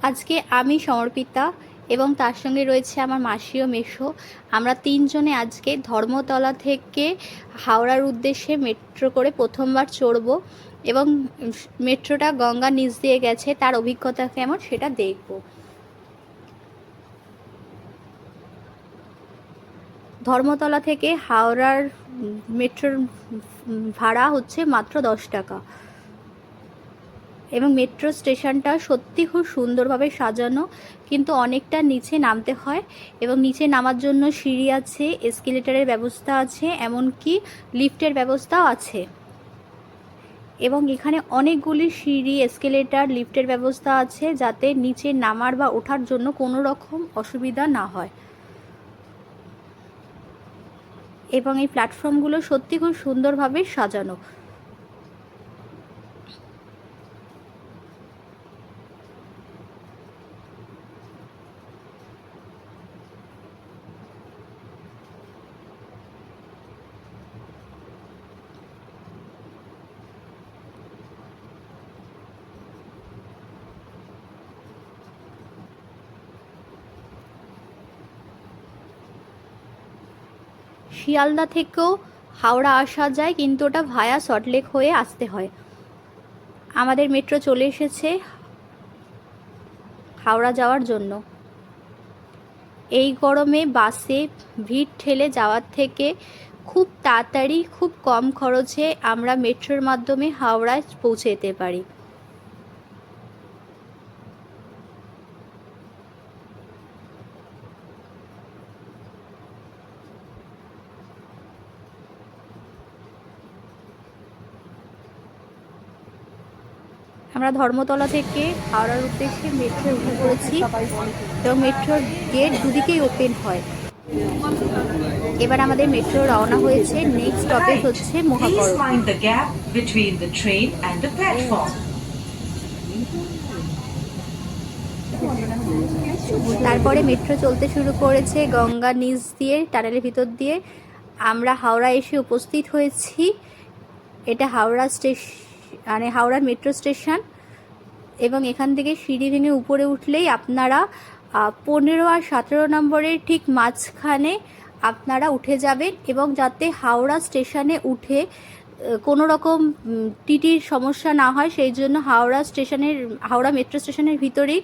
আজকে আমি সমর্পিতা এবং তার সঙ্গে রয়েছে আমার মাসি ও মেসো। আমরা তিনজনে আজকে ধর্মতলা থেকে হাওড়ার উদ্দেশ্যে মেট্রো করে প্রথমবার চড়ব এবং মেট্রোটা গঙ্গার নিচ দিয়ে গেছে, তার অভিজ্ঞতা কেমন সেটা দেখব। ধর্মতলা থেকে হাওড়ার মেট্রোর ভাড়া হচ্ছে মাত্র 10 টাকা এবং মেট্রো স্টেশনটা সত্যি খুব সুন্দরভাবে সাজানো, কিন্তু অনেকটা নিচে নামতে হয় এবং নিচে নামার জন্য সিঁড়ি আছে, এসকেলেটরের ব্যবস্থা আছে, এমনকি লিফটের ব্যবস্থাও আছে। এবং এখানে অনেকগুলি সিঁড়ি, এসকেলেটর, লিফটের ব্যবস্থা আছে যাতে নিচে নামার বা ওঠার জন্য কোনো রকম অসুবিধা না হয়। এবং এই প্ল্যাটফর্মগুলো সত্যি খুব সুন্দরভাবে সাজানো। শিয়ালদা থেকেও হাওড়া আসা যায়, কিন্তু ওটা ভায়া সল্টলেক হয়ে আসতে হয়। আমাদের মেট্রো চলে এসেছে হাওড়া যাওয়ার জন্য। এই গরমে বাসে ভিড় ঠেলে যাওয়ার থেকে খুব তাড়াতাড়ি, খুব কম খরচে আমরা মেট্রোর মাধ্যমে হাওড়ায় পৌঁছে যেতে পারি। আমরা ধর্মতলা থেকে হাওড়ার উদ্দেশ্যে মেট্রো উঠে পড়েছি এবং মেট্রোর গেট দুদিকেই ওপেন হয়। এবার আমাদের মেট্রো রওনা হয়েছে। নেক্সট স্টপেজ হচ্ছে মহাকরণ। তারপরে মেট্রো চলতে শুরু করেছে গঙ্গার নিচ দিয়ে, টানেলের ভিতর দিয়ে। আমরা হাওড়া এসে উপস্থিত হয়েছি। এটা হাওড়া স্টেশন, মানে হাওড়ার মেট্রো স্টেশন। এবং এখান থেকে সিঁড়ি ভেঙে উপরে উঠলেই আপনারা 15 আর 17 নম্বরের ঠিক মাঝখানে আপনারা উঠে যাবেন। এবং যাতে হাওড়া স্টেশনে উঠে কোনো রকম টিটির সমস্যা না হয় সেই জন্য হাওড়া মেট্রো স্টেশনের ভিতরেই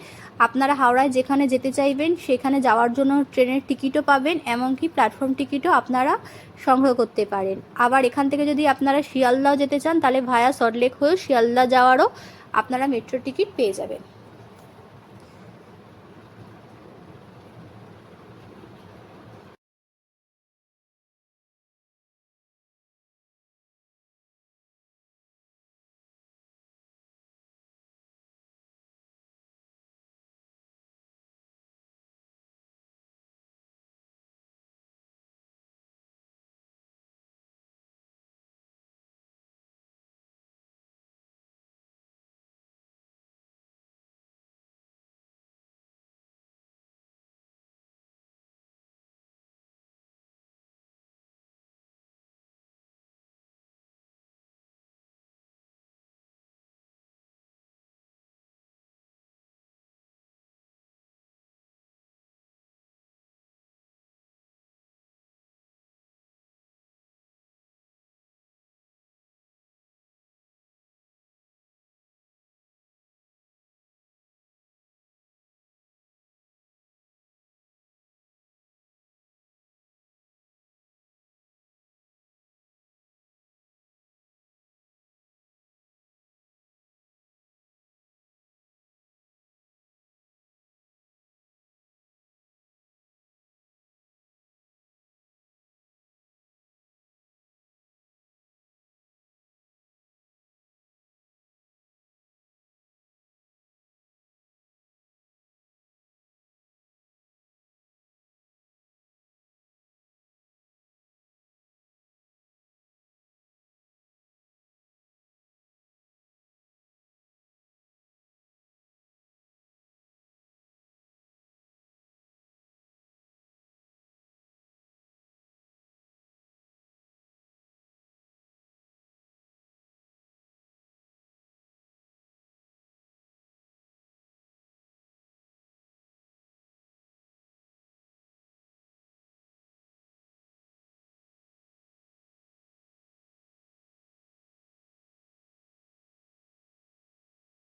আপনারা হাওড়ায় যেখানে যেতে চাইবেন সেখানে যাওয়ার জন্য ট্রেনের টিকিটও পাবেন, এমনকি প্ল্যাটফর্ম টিকিটও আপনারা সংগ্রহ করতে পারেন। আবার এখান থেকে যদি আপনারা শিয়ালদাও যেতে চান তাহলে ভায়া সল্টলেক হয়েও শিয়ালদা যাওয়ারও আপনারা মেট্রো টিকিট পেয়ে যাবেন।